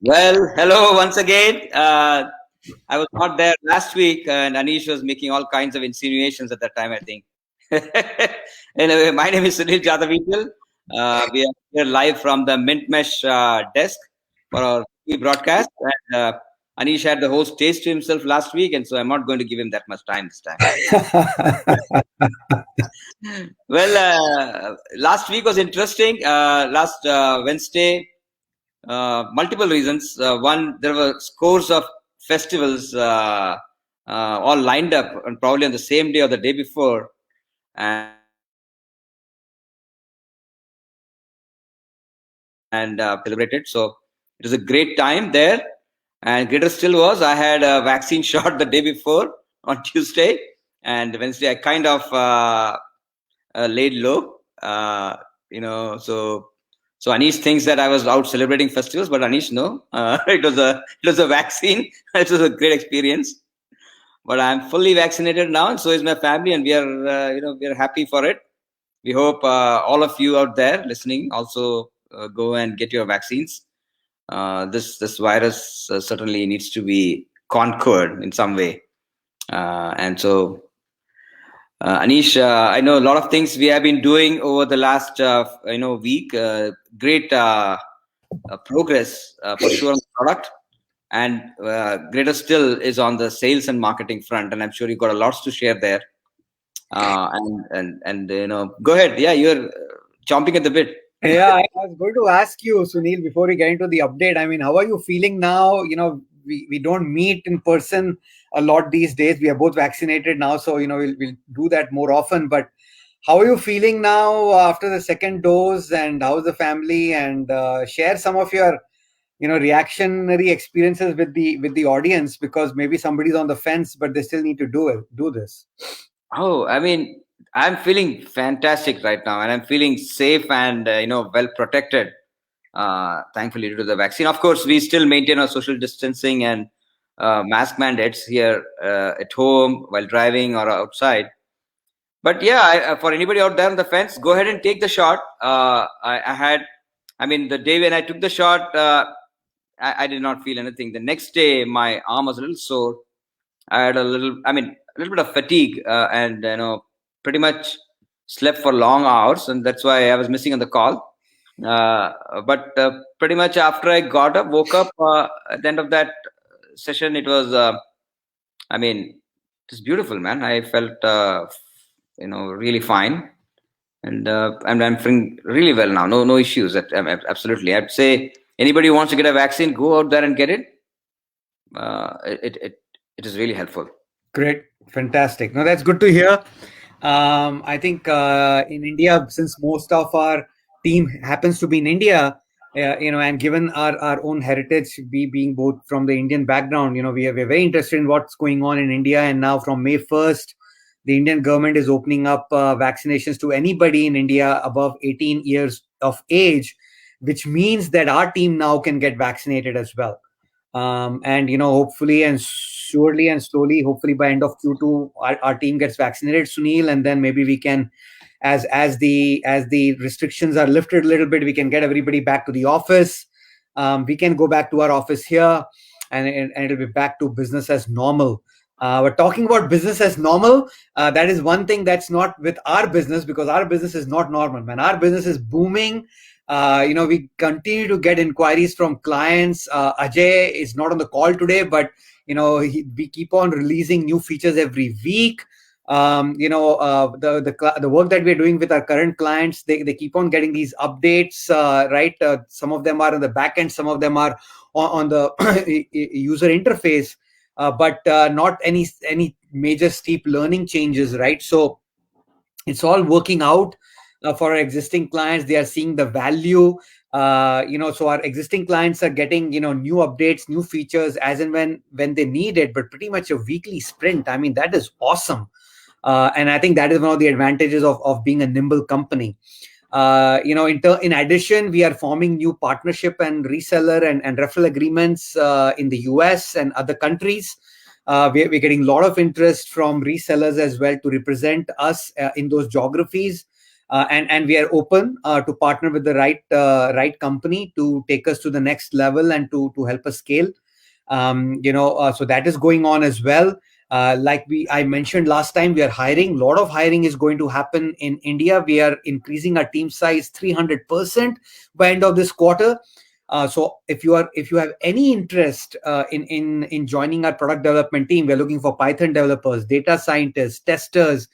Well, hello once again. I was not there last week, and Anish was making all kinds of insinuations at that time, I think. Anyway, my name is Sunil Jadhavital. We are here live from the Mint Mesh desk for our TV broadcast. And Anish had the whole stage to himself last week, and so I'm not going to give him that much time this time. Well, last week was interesting. Last Wednesday, multiple reasons. One, there were scores of festivals all lined up, and probably on the same day or the day before, and celebrated. So it was a great time there. And greater still was I had a vaccine shot the day before on Tuesday, and Wednesday I kind of laid low. So Anish thinks that I was out celebrating festivals, but Anish, no, it was a vaccine. It was a great experience. But I'm fully vaccinated now, and so is my family, and we are we are happy for it. We hope all of you out there listening also go and get your vaccines. This virus certainly needs to be conquered in some way, and so. Anish, I know a lot of things we have been doing over the last week. Great progress for sure on the product, and greater still is on the sales and marketing front. And I'm sure you got a lots to share there. And go ahead. Yeah, you're chomping at the bit. Yeah, I was going to ask you, Sunil, before we get into the update. I mean, how are you feeling now? We don't meet in person a lot these days. We are both vaccinated now, so we'll do that more often. But how are you feeling now after the second dose, and how's the family? And share some of your reactionary experiences with the audience, because maybe somebody's on the fence, but they still need to do this. Oh, I mean, I'm feeling fantastic right now, and I'm feeling safe and well protected. Thankfully, due to the vaccine. Of course, we still maintain our social distancing and mask mandates here at home while driving or outside. But yeah, for anybody out there on the fence, go ahead and take the shot. I mean, the day when I took the shot, I did not feel anything. The next day, my arm was a little sore. I had a little bit of fatigue, and pretty much slept for long hours, and that's why I was missing on the call. But pretty much after I woke up at the end of that session, it was, it was beautiful, man. I felt, really fine, and I'm feeling really well now. No issues. Absolutely, I'd say anybody who wants to get a vaccine, go out there and get it. It is really helpful. Great, fantastic. No, that's good to hear. I think in India, since most of our team happens to be in India, and given our own heritage, we being both from the Indian background, we're very interested in what's going on in India. And now from May 1st, the Indian government is opening up vaccinations to anybody in India above 18 years of age, which means that our team now can get vaccinated as well. And hopefully and surely and slowly, hopefully by end of Q2, our team gets vaccinated, Sunil, and then maybe we can, as the restrictions are lifted a little bit, we can get everybody back to the office. We can go back to our office here, and it'll be back to business as normal. We're talking about business as normal. That is one thing that's not with our business, because our business is not normal, man. Our business is booming. We continue to get inquiries from clients. Ajay is not on the call today, but we keep on releasing new features every week. The work that we're doing with our current clients, they keep on getting these updates, right? Some of them are on the back end, some of them are on the user interface, but not any major steep learning changes, right? So it's all working out for our existing clients. They are seeing the value. So our existing clients are getting new updates, new features as and when they need it, but pretty much a weekly sprint. I mean, that is awesome. And I think that is one of the advantages of being a nimble company. In addition, we are forming new partnership and reseller and referral agreements in the US and other countries. We're getting a lot of interest from resellers as well to represent us in those geographies. and we are open to partner with the right company to take us to the next level and to help us scale. So that is going on as well. Like I mentioned last time, we are hiring. A lot of hiring is going to happen in India. We are increasing our team size 300% by end of this quarter. So if you have any interest in joining our product development team, we're looking for Python developers, data scientists, testers,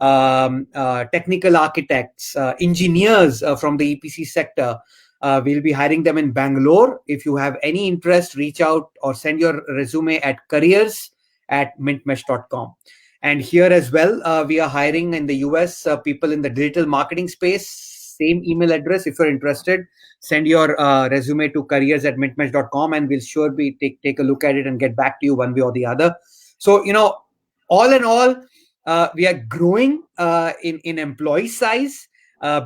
technical architects, engineers from the EPC sector. We'll be hiring them in Bangalore. If you have any interest, reach out or send your resume at careers@mintmesh.com. And here as well, we are hiring in the US people in the digital marketing space. Same email address. If you're interested, send your resume to careers@mintmesh.com, and we'll sure be take a look at it and get back to you one way or the other. So, all in all, we are growing in employee size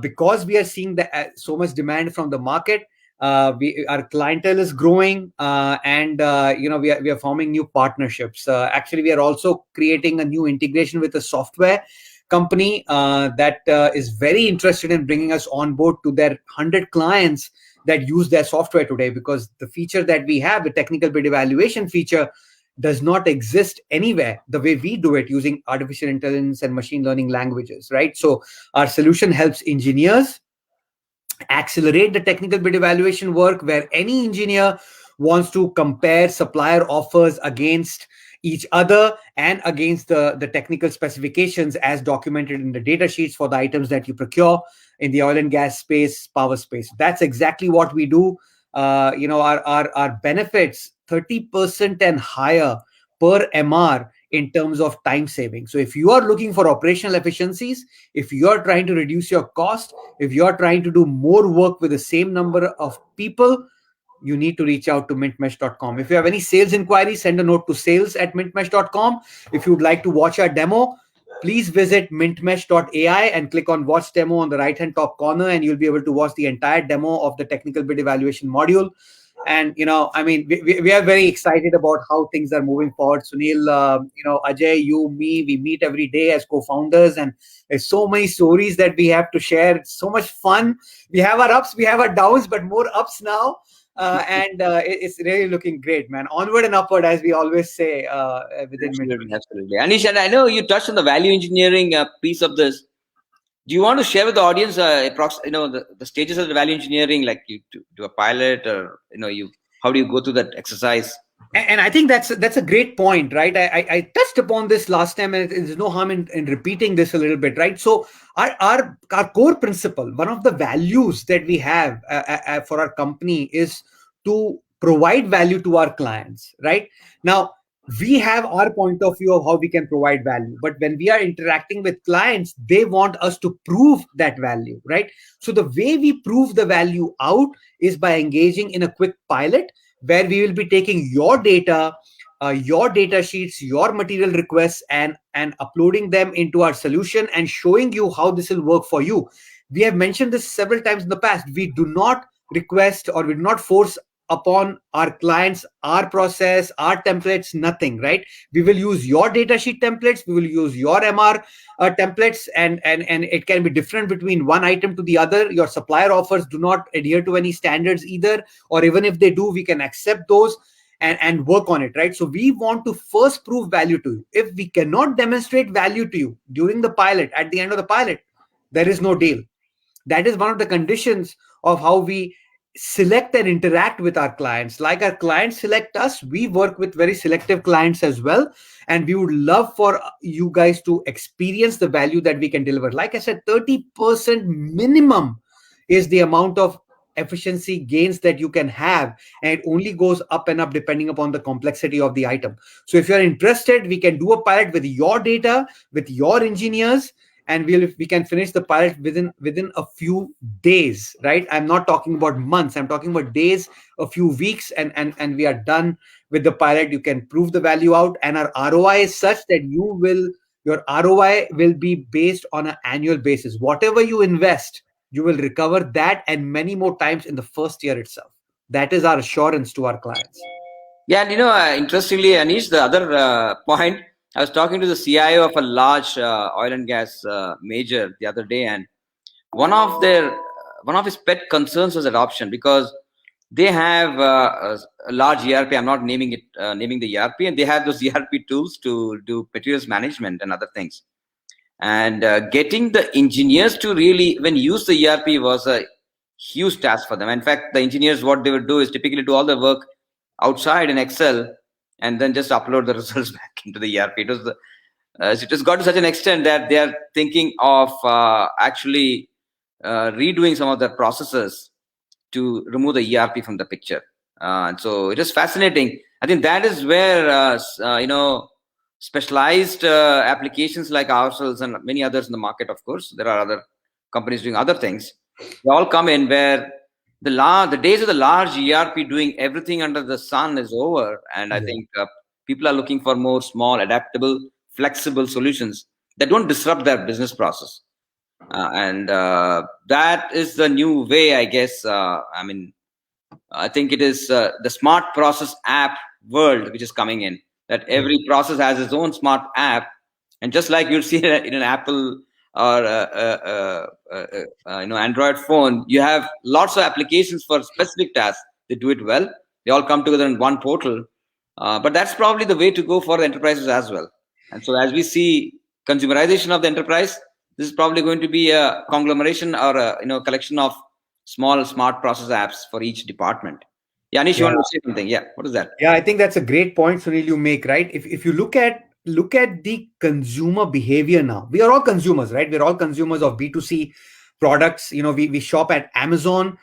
because we are seeing so much demand from the market. Our clientele is growing, and we are forming new partnerships. Actually, we are also creating a new integration with a software company that is very interested in bringing us on board to their 100 clients that use their software today, because the feature that we have, the technical bid evaluation feature, does not exist anywhere the way we do it using artificial intelligence and machine learning languages, right? So our solution helps engineers accelerate the technical bid evaluation work, where any engineer wants to compare supplier offers against each other and against the technical specifications as documented in the data sheets for the items that you procure in the oil and gas space, power space. That's exactly what we do. Our benefits 30% and higher per MR in terms of time saving. So if you are looking for operational efficiencies, if you are trying to reduce your cost, if you are trying to do more work with the same number of people, you need to reach out to mintmesh.com. If you have any sales inquiries, send a note to sales@mintmesh.com. If you would like to watch our demo, please visit mintmesh.ai and click on watch demo on the right hand top corner, and you'll be able to watch the entire demo of the technical bid evaluation module. And we are very excited about how things are moving forward. Sunil, Ajay, you, me, we meet every day as co-founders, and there's so many stories that we have to share. It's so much fun. We have our ups, we have our downs, but more ups now. And it's really looking great, man. Onward and upward, as we always say within Mint. Absolutely. Anish, and I know you touched on the value engineering piece of this. Do you want to share with the audience, the stages of the value engineering, like you do a pilot, or how do you go through that exercise? And I think that's a great point, right? I touched upon this last time, and there's no harm in repeating this a little bit, right? So our core principle, one of the values that we have for our company, is to provide value to our clients, right? Now, we have our point of view of how we can provide value, but when we are interacting with clients, they want us to prove that value, right? So the way we prove the value out is by engaging in a quick pilot, where we will be taking your data, your data sheets, your material requests, and uploading them into our solution and showing you how this will work for you. We have mentioned this several times in the past. We do not request, or we do not force upon our clients our process, our templates, nothing, right? We will use your data sheet templates, we will use your MR templates, and it can be different between one item to the other. Your supplier offers do not adhere to any standards either, or even if they do, we can accept those and work on it, right? So we want to first prove value to you. If we cannot demonstrate value to you during the pilot, at the end of the pilot, there is no deal. That is one of the conditions of how we select and interact with our clients. Like our clients select us, we work with very selective clients as well, and we would love for you guys to experience the value that we can deliver. Like I said, 30% minimum is the amount of efficiency gains that you can have, and it only goes up and up depending upon the complexity of the item. So if you're interested, we can do a pilot with your data, with your engineers, and we can finish the pilot within a few days, right? I'm not talking about months, I'm talking about days, a few weeks, and we are done with the pilot. You can prove the value out, and our ROI is such that your ROI will be based on an annual basis. Whatever you invest, you will recover that and many more times in the first year itself. That is our assurance to our clients. Yeah, and interestingly, Anish, the other point, I was talking to the CIO of a large oil and gas major the other day, and one of their one of his pet concerns was adoption, because they have a large ERP. I'm not naming the ERP, and they have those ERP tools to do materials management and other things. And getting the engineers to really when use the ERP was a huge task for them. In fact, the engineers, what they would do is typically do all the work outside in Excel and then just upload the results back into the ERP. It has got to such an extent that they are thinking of actually redoing some of their processes to remove the ERP from the picture. And so it is fascinating. I think that is where specialized applications like ourselves and many others in the market. Of course, there are other companies doing other things. They all come in where the days of the large ERP doing everything under the sun is over, and I think people are looking for more small, adaptable, flexible solutions that don't disrupt their business process. And that is the new way, I guess. I think it is the smart process app world which is coming in, that every process has its own smart app. And just like you'll see in an Apple or Android phone, you have lots of applications for specific tasks. They do it well. They all come together in one portal. But that's probably the way to go for the enterprises as well. And so as we see consumerization of the enterprise, this is probably going to be a conglomeration or a collection of small smart process apps for each department. Yeah, Anish, you want to say something? Yeah, what is that? Yeah, I think that's a great point, Sunil, you make, right? If you look at the consumer behavior now, we are all consumers, right? We're all consumers of B2C products. We shop at Amazon.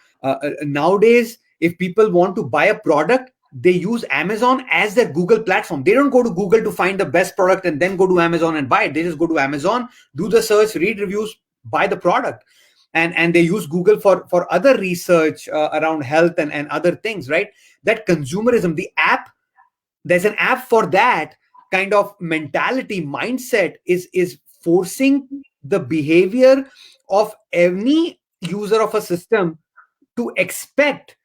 Nowadays, if people want to buy a product, they use Amazon as their Google platform. They don't go to Google to find the best product and then go to Amazon and buy it. They just go to Amazon, do the search, read reviews, buy the product. And they use Google for other research around health and other things, right? That consumerism, there's an app for that kind of mentality, mindset is forcing the behavior of any user of a system to expect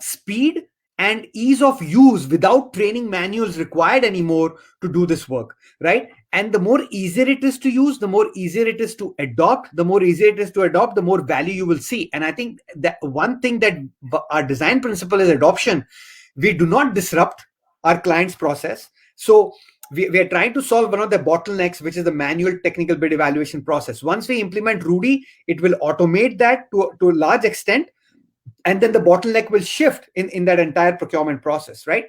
speed and ease of use without training manuals required anymore to do this work, right? And the more easier it is to use, the more easier it is to adopt. The more easier it is to adopt, the more value you will see. And I think that one thing that our design principle is adoption. We do not disrupt our client's process. So we are trying to solve one of the bottlenecks, which is the manual technical bid evaluation process. Once we implement Rudy, it will automate that to a large extent. And then the bottleneck will shift in that entire procurement process, right?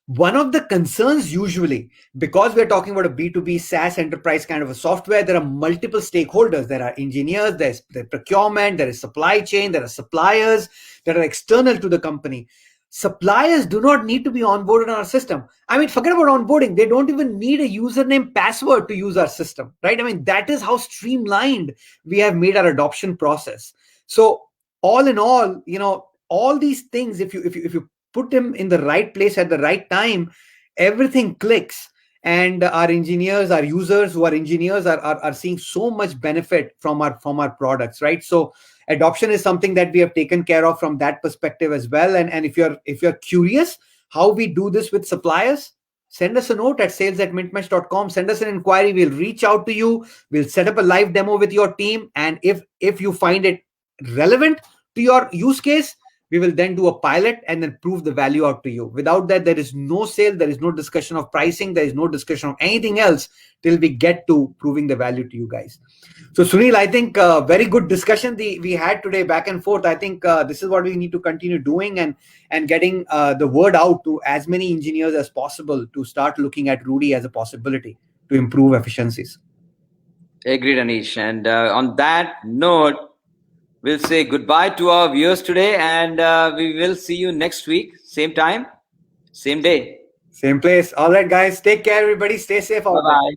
One of the concerns usually, because we're talking about a B2B SaaS enterprise kind of a software, there are multiple stakeholders. There are engineers, there's procurement, there is supply chain, there are suppliers that are external to the company. Suppliers do not need to be onboarded on our system. I mean, forget about onboarding. They don't even need a username password to use our system, right? I mean, that is how streamlined we have made our adoption process. So all in all, all these things, if you put them in the right place at the right time, everything clicks. And our engineers, our users who are engineers are seeing so much benefit from our products, right? So adoption is something that we have taken care of from that perspective as well. And if you're curious how we do this with suppliers, send us a note at sales@mintmesh.com. Send us an inquiry. We'll reach out to you. We'll set up a live demo with your team. And if you find it relevant to your use case, we will then do a pilot and then prove the value out to you. Without that, there is no sale, there is no discussion of pricing, there is no discussion of anything else till we get to proving the value to you guys. So Sunil, I think very good discussion we had today, back and forth. I think this is what we need to continue doing and getting the word out to as many engineers as possible to start looking at Rudy as a possibility to improve efficiencies. Agreed, Anish. And on that note, we'll say goodbye to our viewers today, and we will see you next week. Same time, same day. Same place. All right, guys. Take care, everybody. Stay safe out there. Bye-bye.